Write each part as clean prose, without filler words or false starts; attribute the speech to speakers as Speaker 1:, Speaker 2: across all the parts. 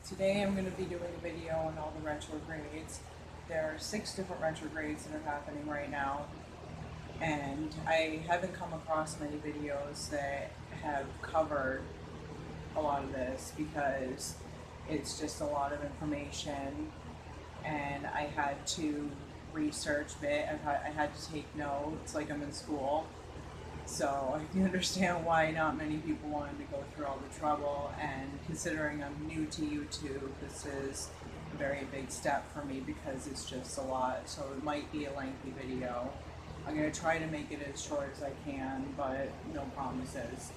Speaker 1: Today I'm going to be doing a video on all the retrogrades. There are 6 different retrogrades that are happening right now, and I haven't come across many videos that have covered a lot of this because it's just a lot of information, and I had to research it. I had to take notes like I'm in school. So I can understand why not many people wanted to go through all the trouble, and considering I'm new to YouTube, this is a very big step for me because it's just a lot, so it might be a lengthy video. I'm going to try to make it as short as I can, but no promises.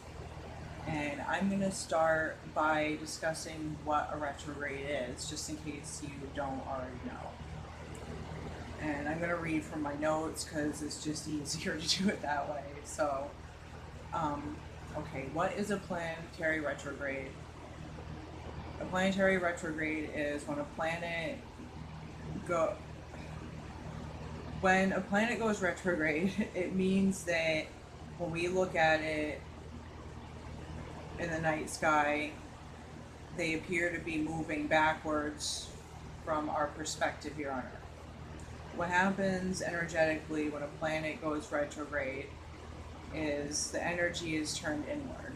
Speaker 1: And I'm going to start by discussing what a retrograde is, just in case you don't already know. And I'm going to read from my notes because it's just easier to do it that way. So, okay, what is a planetary retrograde? A planetary retrograde is when a planet goes retrograde, it means that when we look at it in the night sky, they appear to be moving backwards from our perspective here on Earth. What happens energetically when a planet goes retrograde is the energy is turned inward.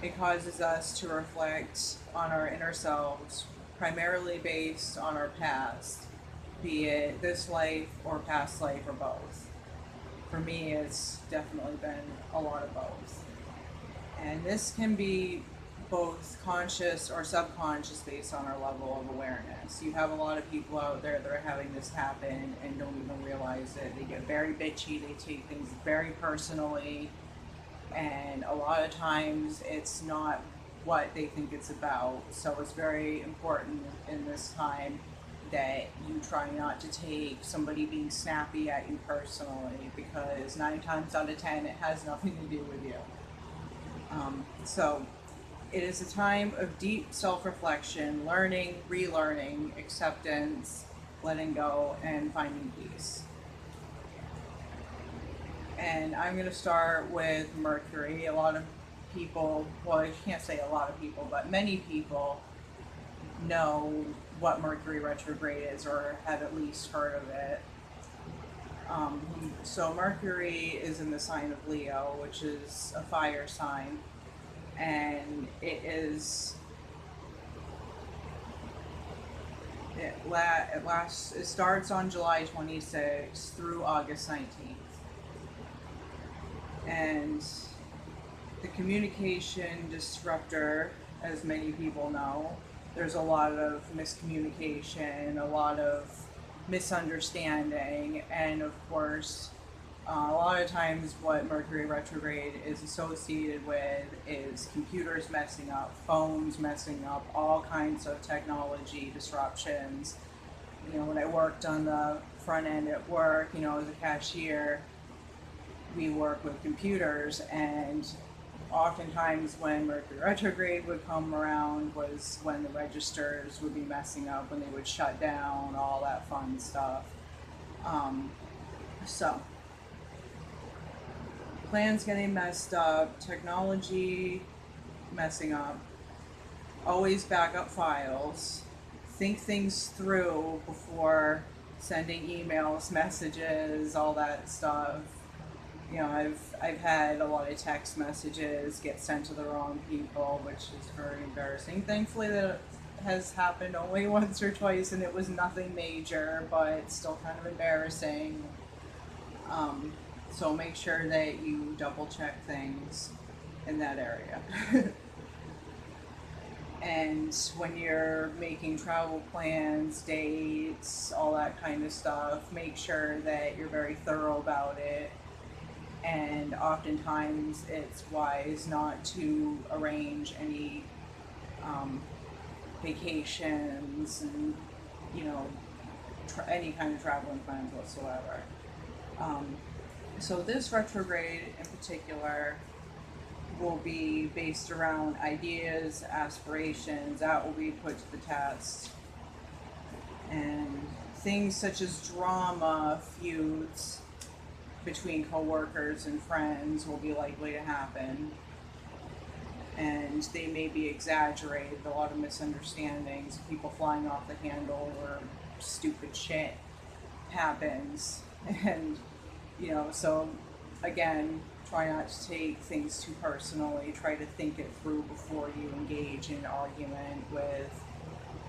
Speaker 1: It causes us to reflect on our inner selves, primarily based on our past, be it this life or past life or both. For me, it's definitely been a lot of both. And this can be both conscious or subconscious based on our level of awareness. You have a lot of people out there that are having this happen and don't even realize it. They get very bitchy, they take things very personally, and a lot of times it's not what they think it's about. So it's very important in this time that you try not to take somebody being snappy at you personally, because 9 times out of 10 it has nothing to do with you. So it is a time of deep self-reflection, learning, relearning, acceptance, letting go, and finding peace. And I'm going to start with Mercury. A lot of people, well, I can't say a lot of people, but many people know what Mercury retrograde is or have at least heard of it. So Mercury is in the sign of Leo, which is a fire sign. And it starts on July 26th through August 19th. And the communication disruptor, as many people know, there's a lot of miscommunication, a lot of misunderstanding, and of course, a lot of times what Mercury retrograde is associated with is computers messing up, phones messing up, all kinds of technology disruptions. You know, when I worked on the front end at work, as a cashier, we work with computers, and oftentimes when Mercury retrograde would come around was when the registers would be messing up, when they would shut down, all that fun stuff. So plans getting messed up, technology messing up, always back up files, think things through before sending emails, messages, all that stuff. I've had a lot of text messages get sent to the wrong people, which is very embarrassing. Thankfully, that has happened only once or twice, and it was nothing major, but it's still kind of embarrassing. So make sure that you double check things in that area. And when you're making travel plans, dates, all that kind of stuff, make sure that you're very thorough about it. And oftentimes it's wise not to arrange any vacations and, any kind of traveling plans whatsoever. So this retrograde in particular will be based around ideas, aspirations, that will be put to the test. And things such as drama, feuds between co-workers and friends will be likely to happen. and they may be exaggerated. A lot of misunderstandings, people flying off the handle, or stupid shit happens. And, so again, try not to take things too personally. Try to think it through before you engage in an argument with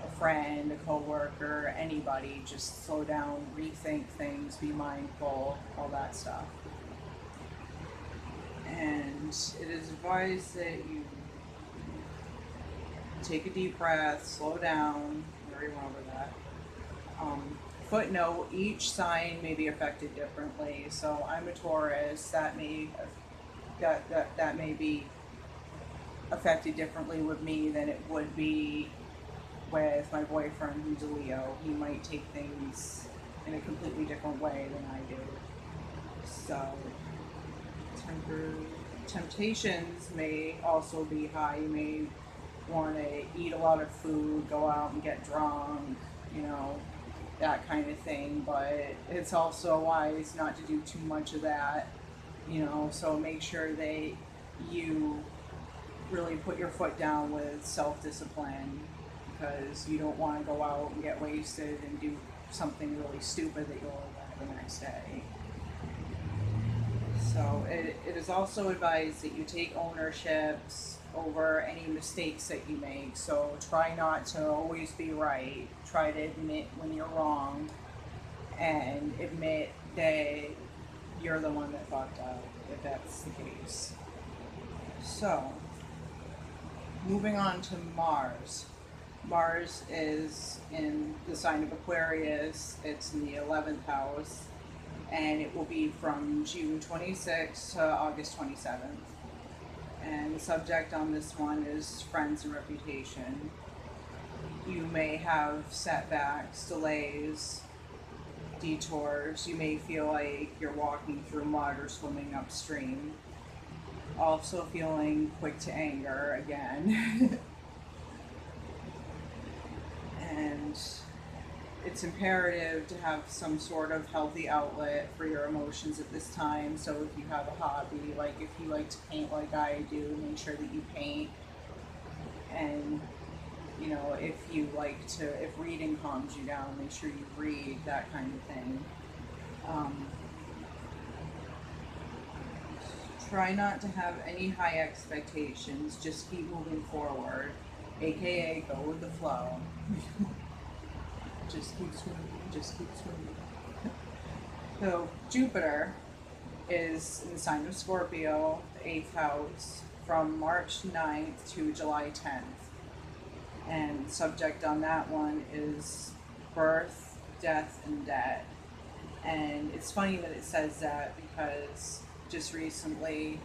Speaker 1: a friend, a coworker, anybody. Just slow down, rethink things, be mindful, all that stuff. And it is advised that you take a deep breath, slow down. I already went over that. Footnote: each sign may be affected differently. So I'm a Taurus. That may be affected differently with me than it would be with my boyfriend, who's a Leo. He might take things in a completely different way than I do. So temptations may also be high. You may want to eat a lot of food, go out and get drunk, that kind of thing. But it's also wise not to do too much of that, so make sure that you really put your foot down with self-discipline, because you don't want to go out and get wasted and do something really stupid that you'll regret the next day. So it is also advised that you take ownerships over any mistakes that you make. So try not to always be right. Try to admit when you're wrong, and admit that you're the one that fucked up, if that's the case. So, moving on to Mars. Mars is in the sign of Aquarius. It's in the 11th house, and it will be from June 26th to August 27th. And the subject on this one is friends and reputation. You may have setbacks, delays, detours. You may feel like you're walking through mud or swimming upstream. Also feeling quick to anger again. And it's imperative to have some sort of healthy outlet for your emotions at this time. So if you have a hobby, like if you like to paint like I do, make sure that you paint. And if reading calms you down, make sure you read, that kind of thing. Try not to have any high expectations, just keep moving forward, aka go with the flow. Just keep swimming. So Jupiter is in the sign of Scorpio, the 8th house, from March 9th to July 10th. And the subject on that one is birth, death, and debt. And it's funny that it says that, because just recently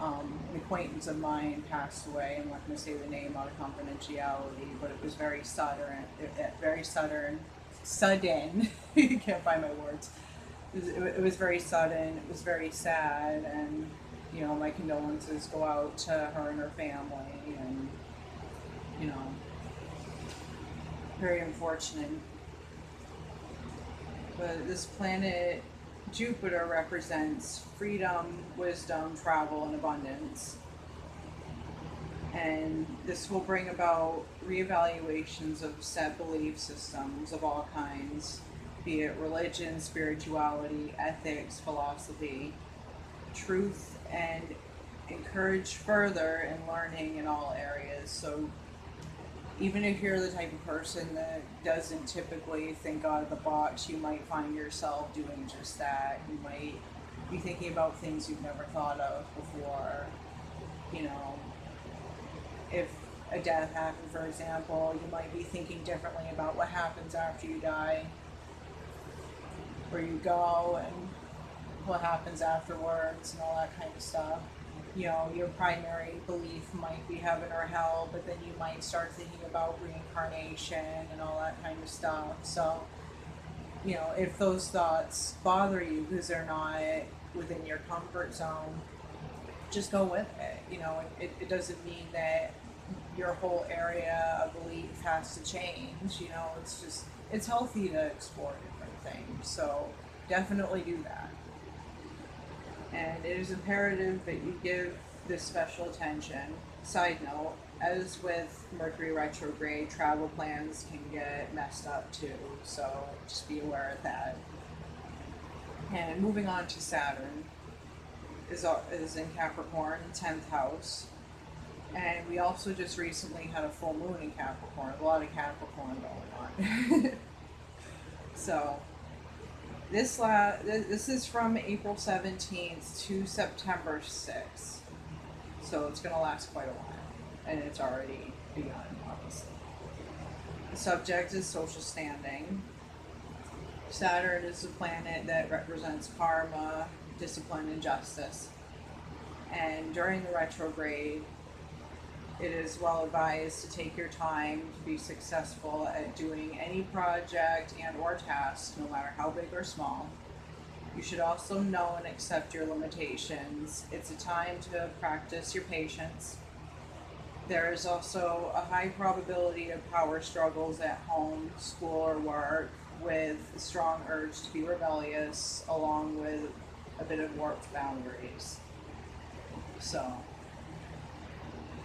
Speaker 1: an acquaintance of mine passed away. I'm not going to say the name out of confidentiality, but it was very sudden. Sudden. You can't find my words. It was very sudden. It was very sad, and my condolences go out to her and her family, and very unfortunate. But this planet Jupiter represents freedom, wisdom, travel, and abundance. And this will bring about reevaluations of set belief systems of all kinds, be it religion, spirituality, ethics, philosophy, truth, and encourage further in learning in all areas. So even if you're the type of person that doesn't typically think out of the box, you might find yourself doing just that. You might be thinking about things you've never thought of before. If a death happened, for example, you might be thinking differently about what happens after you die, where you go and what happens afterwards and all that kind of stuff. Your primary belief might be heaven or hell, but then you might start thinking about reincarnation and all that kind of stuff. So, if those thoughts bother you because they're not within your comfort zone, just go with it. It doesn't mean that your whole area of belief has to change. It's healthy to explore different things. So definitely do that. And it is imperative that you give this special attention Side note, as with Mercury retrograde, travel plans can get messed up too, so just be aware of that. And moving on to Saturn is in Capricorn, 10th house. And we also just recently had a full moon in Capricorn, a lot of Capricorn going on. So this is from April 17th to September 6th. So it's going to last quite a while. And it's already begun, obviously. The subject is social standing. Saturn is the planet that represents karma, discipline, and justice. And during the retrograde, it is well advised to take your time to be successful at doing any project and or task, no matter how big or small. You should also know and accept your limitations. It's a time to practice your patience. There is also a high probability of power struggles at home, school, or work, with a strong urge to be rebellious, along with a bit of warped boundaries. So,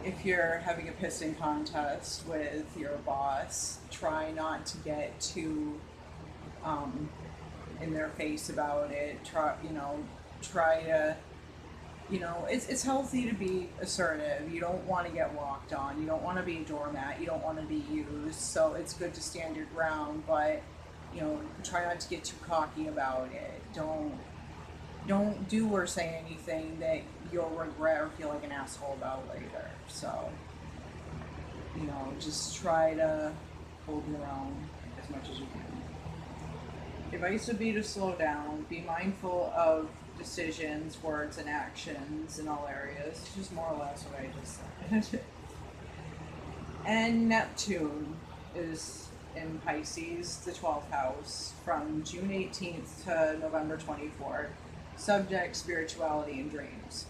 Speaker 1: if you're having a pissing contest with your boss, try not to get too in their face about it. Try to, it's healthy to be assertive. You don't want to get walked on. You don't want to be a doormat. You don't want to be used. So it's good to stand your ground, but try not to get too cocky about it. Don't do or say anything that you'll regret or feel like an asshole about later. So, just try to hold your own as much as you can. Advice would be to slow down, be mindful of decisions, words, and actions in all areas. Just more or less what I just said. And Neptune is in Pisces, the 12th house, from June 18th to November 24th. Subject, spirituality, and dreams.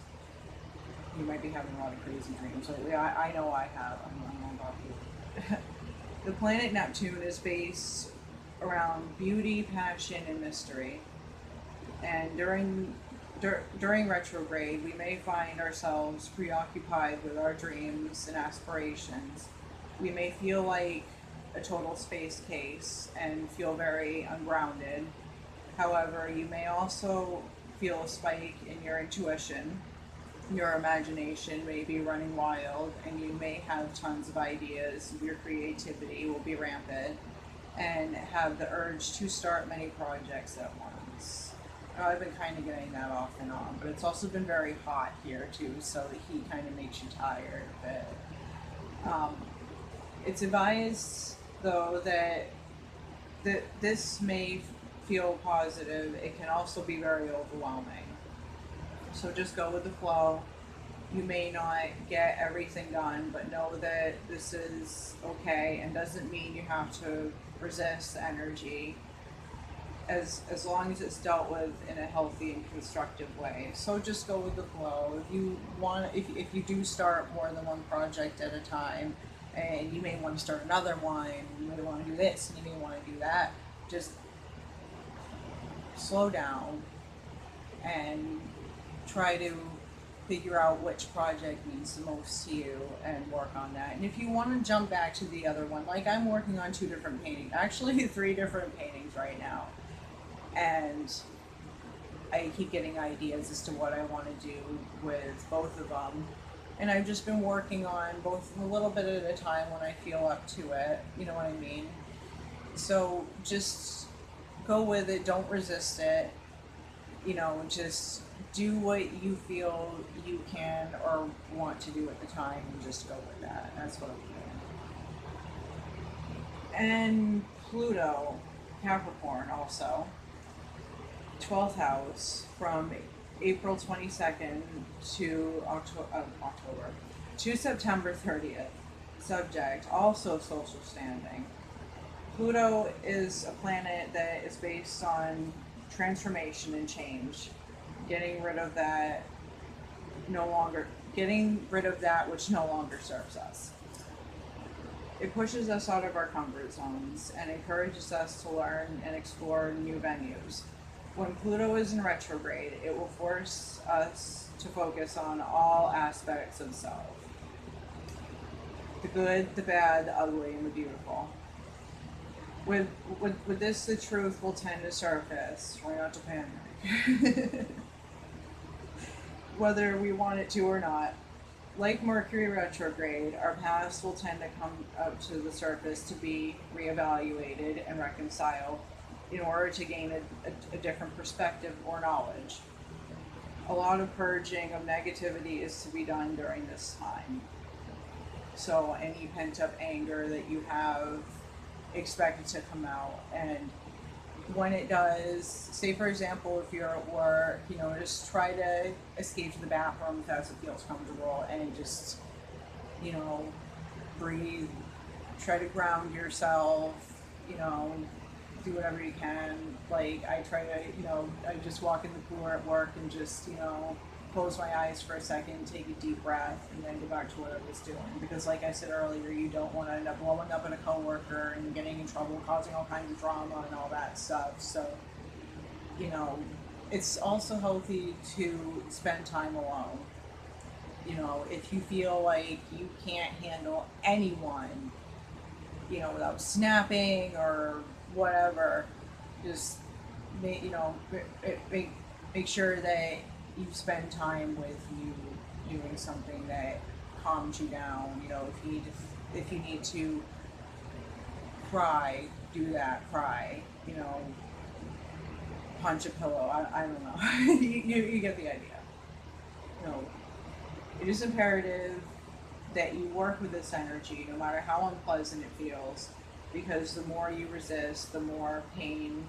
Speaker 1: You might be having a lot of crazy dreams lately. I know I have. I don't know about you. The planet Neptune is based around beauty, passion, and mystery. And during retrograde, we may find ourselves preoccupied with our dreams and aspirations. We may feel like a total space case and feel very ungrounded. However, you may also feel a spike in your intuition. Your imagination may be running wild, and you may have tons of ideas. Your creativity will be rampant and have the urge to start many projects at once. I've been kind of getting that off and on, but it's also been very hot here too, so the heat kind of makes you tired a bit. It's advised, though, that this may feel positive. It can also be very overwhelming. So just go with the flow. You may not get everything done, but know that this is okay and doesn't mean you have to resist the energy, as long as it's dealt with in a healthy and constructive way. So just go with the flow. If you do start more than one project at a time, and you may want to start another one, you may want to do this, and you may want to do that, just slow down and try to figure out which project means the most to you and work on that. And if you want to jump back to the other one, like I'm working on 2 different paintings, actually 3 different paintings right now, and I keep getting ideas as to what I want to do with both of them. And I've just been working on both a little bit at a time when I feel up to it, you know what I mean? So just go with it, don't resist it, just do what you feel you can or want to do at the time, and just go with that. That's what I'm doing. And Pluto, Capricorn also, 12th house, from April 22nd to October to September 30th. Subject, also social standing. Pluto is a planet that is based on transformation and change. Getting rid of that which no longer serves us. It pushes us out of our comfort zones and encourages us to learn and explore new venues. When Pluto is in retrograde, it will force us to focus on all aspects of self. The good, the bad, the ugly, and the beautiful. With this, the truth will tend to surface. Try not to panic. Whether we want it to or not. Like Mercury retrograde, our past will tend to come up to the surface to be reevaluated and reconciled in order to gain a different perspective or knowledge. A lot of purging of negativity is to be done during this time. So any pent up anger that you have, expect it to come out. And when it does, say for example, if you're at work, just try to escape to the bathroom as it feels comfortable and just, breathe, try to ground yourself, do whatever you can. Like I try to, I just walk in the cooler at work and just, close my eyes for a second, take a deep breath, and then go back to what I was doing. Because like I said earlier, you don't want to end up blowing up at a coworker and getting in trouble, causing all kinds of drama and all that stuff. So, it's also healthy to spend time alone. If you feel like you can't handle anyone, without snapping or whatever, just make sure that you spend time with you doing something that calms you down. If you need to cry, do that. Cry. Punch a pillow. I don't know. you get the idea. It is imperative that you work with this energy, no matter how unpleasant it feels, because the more you resist, the more pain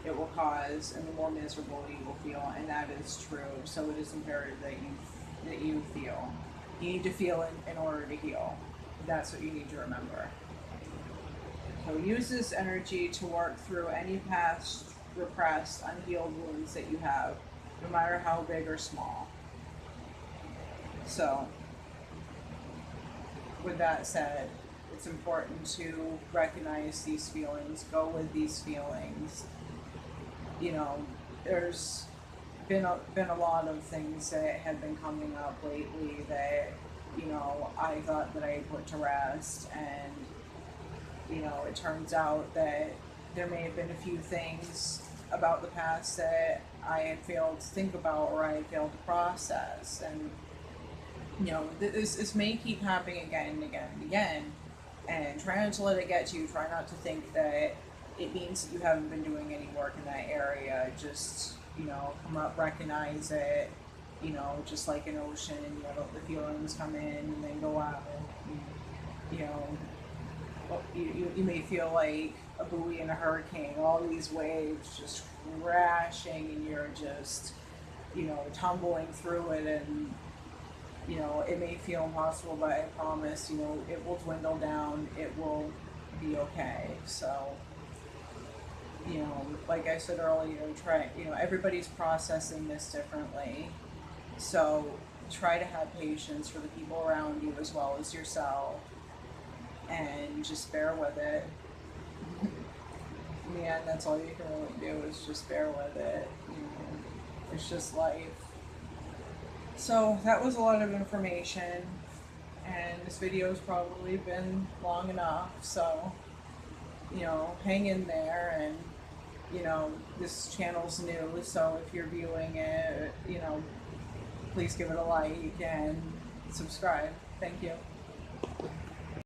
Speaker 1: it will cause, and the more miserable you will feel, and that is true. So it is imperative that you feel. You need to feel in order to heal. That's what you need to remember. So use this energy to work through any past repressed, unhealed wounds that you have, no matter how big or small. So, with that said, it's important to recognize these feelings, go with these feelings. There's been a lot of things that have been coming up lately that, I thought that I put to rest, and, it turns out that there may have been a few things about the past that I had failed to think about or I had failed to process, and, this may keep happening again and again and again, and try not to let it get to you. Try not to think that it means that you haven't been doing any work in that area. Just, come up, recognize it, just like an ocean, the feelings come in and then go out. You may feel like a buoy in a hurricane, all these waves just crashing, and you're just, tumbling through it, and, it may feel impossible, but I promise, it will dwindle down, it will be okay. So, like I said earlier, everybody's processing this differently. So try to have patience for the people around you as well as yourself, and just bear with it. In the end, that's all you can really do is just bear with it. It's just life. So that was a lot of information, and this video's probably been long enough, so hang in there. And this channel's new, so if you're viewing it, please give it a like and subscribe. Thank you.